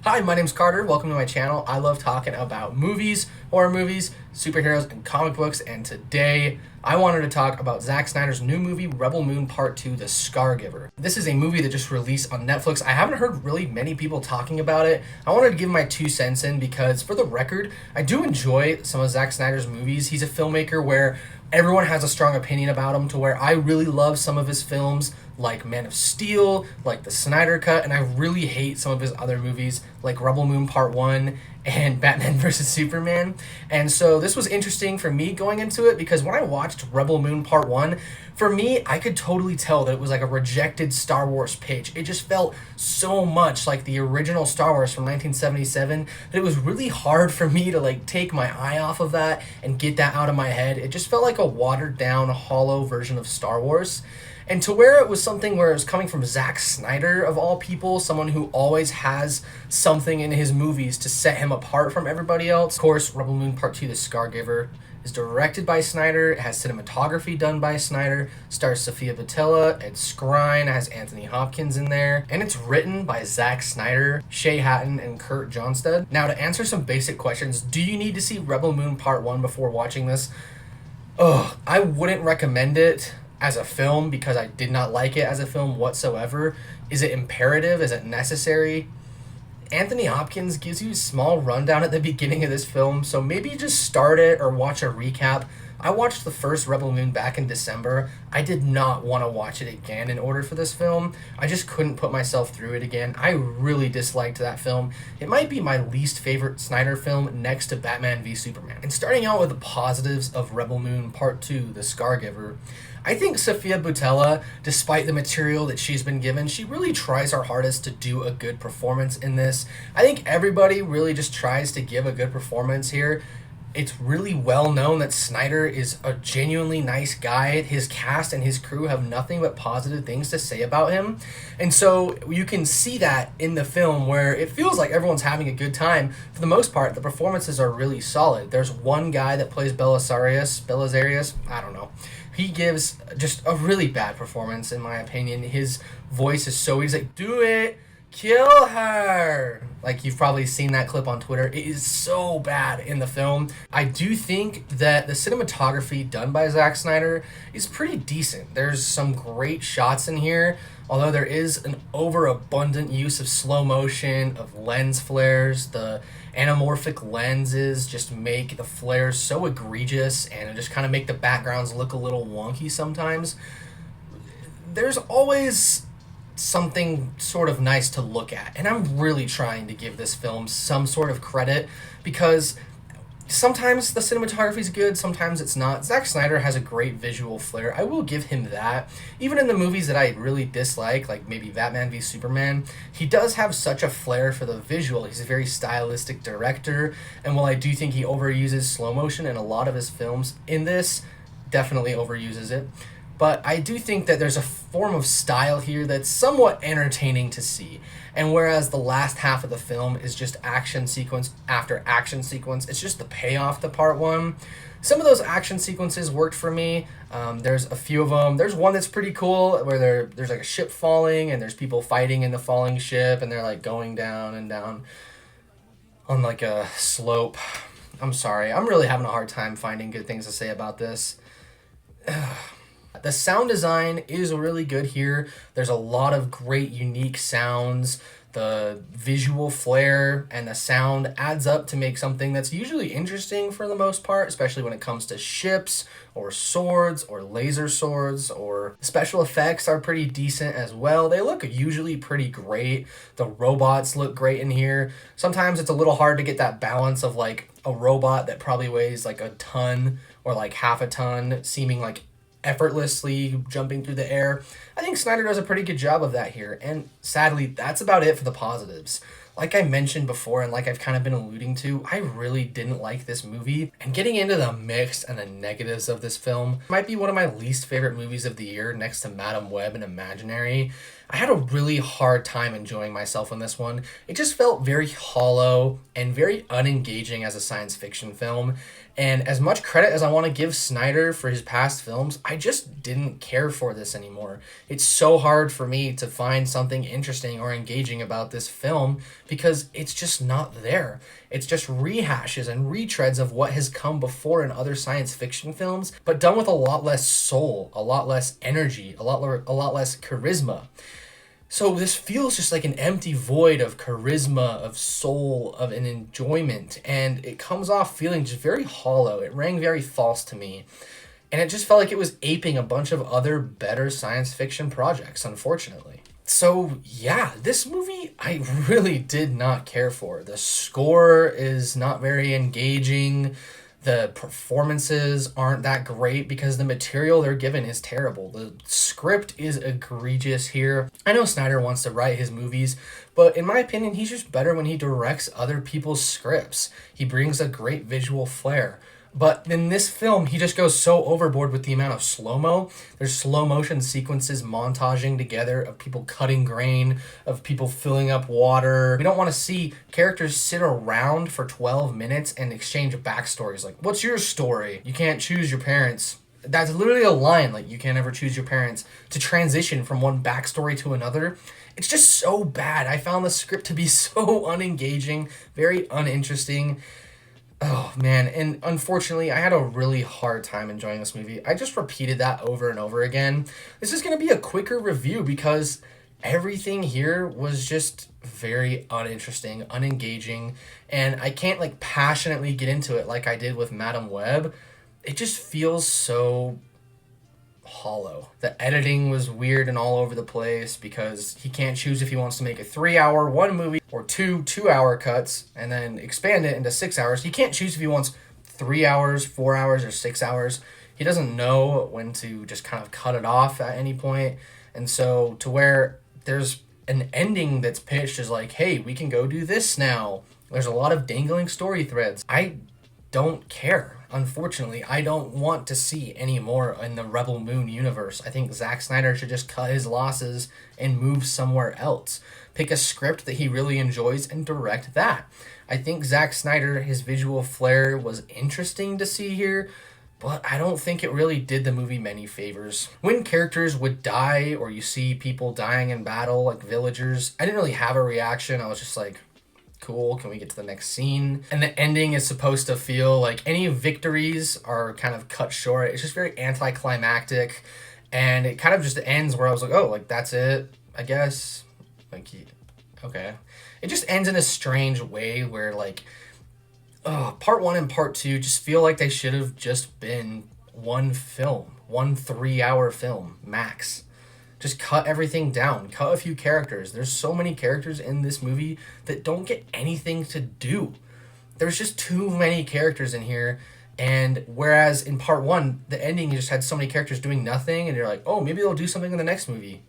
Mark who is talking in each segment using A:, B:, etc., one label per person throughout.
A: Hi, my name's Carter. Welcome to my channel. I love talking about movies, horror movies, superheroes, and comic books, and today I wanted to talk about Zack Snyder's new movie, Rebel Moon Part 2, The Scargiver. This is a movie that just released on Netflix. I haven't heard really many people talking about it. I wanted to give my 2 cents in because, for the record, I do enjoy some of Zack Snyder's movies. He's a filmmaker where everyone has a strong opinion about him, to where I really love some of his films like Man of Steel, like the Snyder Cut, and I really hate some of his other movies like Rebel Moon Part 1 and Batman vs. Superman. And so this was interesting for me going into it because when I watched Rebel Moon Part 1, for me, I could totally tell that it was like a rejected Star Wars pitch. It just felt so much like the original Star Wars from 1977 that it was really hard for me to like take my eye off of that and get that out of my head. It just felt like a watered down, hollow version of Star Wars. And to where it was something where it was coming from Zack Snyder, of all people, someone who always has something in his movies to set him apart from everybody else. Of course, Rebel Moon Part 2, The Scargiver, is directed by Snyder. It has cinematography done by Snyder. Stars Sofia Boutella and Skrein. It has Anthony Hopkins in there. And it's written by Zack Snyder, Shay, Hatten, and Johnstad. Now, to answer some basic questions, do you need to see Rebel Moon Part 1 before watching this? I wouldn't recommend it as a film because I did not like it as a film whatsoever. Is it imperative? Is it necessary? Anthony Hopkins gives you a small rundown at the beginning of this film, so maybe just start it or watch a recap. I watched the first Rebel Moon back in December. I did not want to watch it again in order for this film. I just couldn't put myself through it again. I really disliked that film. It might be my least favorite Snyder film next to Batman v Superman. And starting out with the positives of Rebel Moon Part 2, The Scargiver, I think Sofia Boutella, despite the material that she's been given, she really tries her hardest to do a good performance in this. I think everybody really just tries to give a good performance here. It's really well known that Snyder is a genuinely nice guy. His cast and his crew have nothing but positive things to say about him. And so you can see that in the film where it feels like everyone's having a good time. For the most part, the performances are really solid. There's one guy that plays Belisarius, I don't know. He gives just a really bad performance, in my opinion. His voice is so, he's like, do it, kill her. Like, you've probably seen that clip on Twitter. It is so bad in the film. I do think that the cinematography done by Zack Snyder is pretty decent. There's some great shots in here, although there is an overabundant use of slow motion, of lens flares. The anamorphic lenses just make the flares so egregious and just kind of make the backgrounds look a little wonky sometimes. There's always something sort of nice to look at, and I'm really trying to give this film some sort of credit because sometimes the cinematography is good, sometimes it's not. Zack Snyder has a great visual flair. I will give him that. Even in the movies that I really dislike, like maybe Batman v Superman, he does have such a flair for the visual. He's a very stylistic director, and while I do think he overuses slow motion in a lot of his films, in this, definitely overuses it. But I do think that there's a form of style here that's somewhat entertaining to see. And whereas the last half of the film is just action sequence after action sequence, it's just the payoff to Part 1. Some of those action sequences worked for me. There's a few of them. There's one that's pretty cool where there's like a ship falling and there's people fighting in the falling ship and they're like going down and down on like a slope. I'm sorry. I'm really having a hard time finding good things to say about this. The sound design is really good here. There's a lot of great unique sounds. The visual flair and the sound adds up to make something that's usually interesting for the most part, especially when it comes to ships or swords or laser swords, or special effects are pretty decent as well. They look usually pretty great. The robots look great in here. Sometimes it's a little hard to get that balance of like a robot that probably weighs like a ton or like half a ton seeming like effortlessly jumping through the air. I think Snyder does a pretty good job of that here, and sadly, that's about it for the positives. Like I mentioned before, and like I've kind of been alluding to, I really didn't like this movie, and getting into the mixed and the negatives of this film, might be one of my least favorite movies of the year next to Madam Web and Imaginary. I had a really hard time enjoying myself in this one. It just felt very hollow and very unengaging as a science fiction film. And as much credit as I want to give Snyder for his past films, I just didn't care for this anymore. It's so hard for me to find something interesting or engaging about this film because it's just not there. It's just rehashes and retreads of what has come before in other science fiction films, but done with a lot less soul, a lot less energy, a lot less charisma. So this feels just like an empty void of charisma, of soul, of an enjoyment, and it comes off feeling just very hollow. It rang very false to me, and it just felt like it was aping a bunch of other better science fiction projects, unfortunately. So yeah, this movie I really did not care for. The score is not very engaging. The performances aren't that great because the material they're given is terrible. The script is egregious here. I know Snyder wants to write his movies, but in my opinion, he's just better when he directs other people's scripts. He brings a great visual flair. But in this film, he just goes so overboard with the amount of slow-mo. There's slow motion sequences montaging together of people cutting grain, of people filling up water. We don't want to see characters sit around for 12 minutes and exchange backstories. Like, what's your story? You can't choose your parents. That's literally a line, like, you can't ever choose your parents, to transition from one backstory to another. It's just so bad. I found the script to be so unengaging, very uninteresting. Oh man, and unfortunately I had a really hard time enjoying this movie. I just repeated that over and over again. This is going to be a quicker review because everything here was just very uninteresting, unengaging, and I can't like passionately get into it like I did with Madam Web. It just feels so hollow. The editing was weird and all over the place because he can't choose if he wants to make a 3-hour one movie or 2 2-hour cuts and then expand it into 6 hours. He can't choose if he wants 3 hours, 4 hours, or 6 hours. He doesn't know when to just kind of cut it off at any point. And so to where there's an ending that's pitched as like, hey, we can go do this now. There's a lot of dangling story threads. I don't care. Unfortunately, I don't want to see any more in the Rebel Moon universe. I think Zack Snyder should just cut his losses and move somewhere else. Pick a script that he really enjoys and direct that. I think Zack Snyder, his visual flair was interesting to see here, but I don't think it really did the movie many favors. When characters would die or you see people dying in battle, like villagers, I didn't really have a reaction. I was just like, cool, can we get to the next scene? And the ending is supposed to feel like any victories are kind of cut short. It's just very anticlimactic, and it kind of just ends where I was like, oh, like that's it, I guess. Like, okay. It just ends in a strange way where like, part 1 and part 2 just feel like they should have just been one film, one 3-hour film max. Just cut everything down. Cut a few characters. There's so many characters in this movie that don't get anything to do. There's just too many characters in here. And whereas in part 1, the ending, you just had so many characters doing nothing. And you're like, oh, maybe they'll do something in the next movie.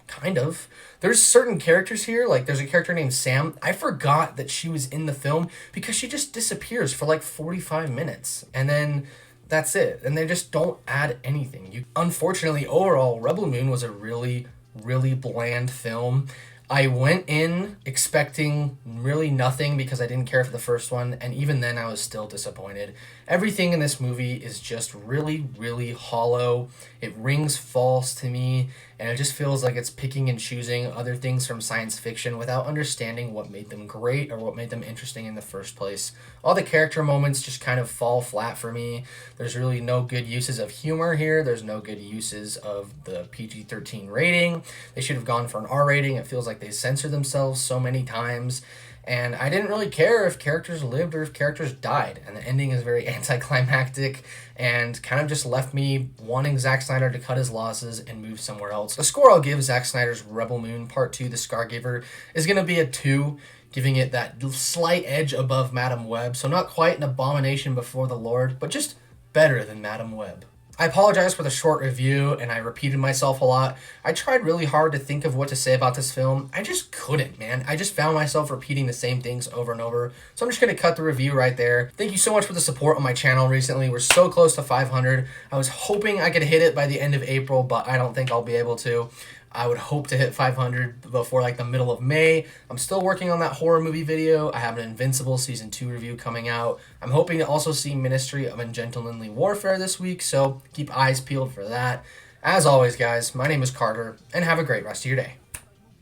A: Kind of. There's certain characters here. Like there's a character named Sam. I forgot that she was in the film because she just disappears for like 45 minutes. And then that's it. And they just don't add anything. Unfortunately, overall, Rebel Moon was a really, really bland film. I went in expecting really nothing because I didn't care for the first one, and even then I was still disappointed. Everything in this movie is just really, really hollow. It rings false to me, and it just feels like it's picking and choosing other things from science fiction without understanding what made them great or what made them interesting in the first place. All the character moments just kind of fall flat for me. There's really no good uses of humor here. There's no good uses of the PG-13 rating. They should have gone for an R rating. It feels like they censor themselves so many times. And I didn't really care if characters lived or if characters died. And the ending is very anticlimactic and kind of just left me wanting Zack Snyder to cut his losses and move somewhere else. The score I'll give Zack Snyder's Rebel Moon Part 2, The Scargiver, is going to be a 2, giving it that slight edge above Madam Web. So not quite an abomination before the Lord, but just better than Madam Web. I apologize for the short review, and I repeated myself a lot. I tried really hard to think of what to say about this film. I just couldn't, man. I just found myself repeating the same things over and over. So I'm just going to cut the review right there. Thank you so much for the support on my channel recently. We're so close to 500. I was hoping I could hit it by the end of April, but I don't think I'll be able to. I would hope to hit 500 before like the middle of May. I'm still working on that horror movie video. I have an Invincible Season 2 review coming out. I'm hoping to also see Ministry of Ungentlemanly Warfare this week, so keep eyes peeled for that. As always, guys, my name is Carter, and have a great rest of your day.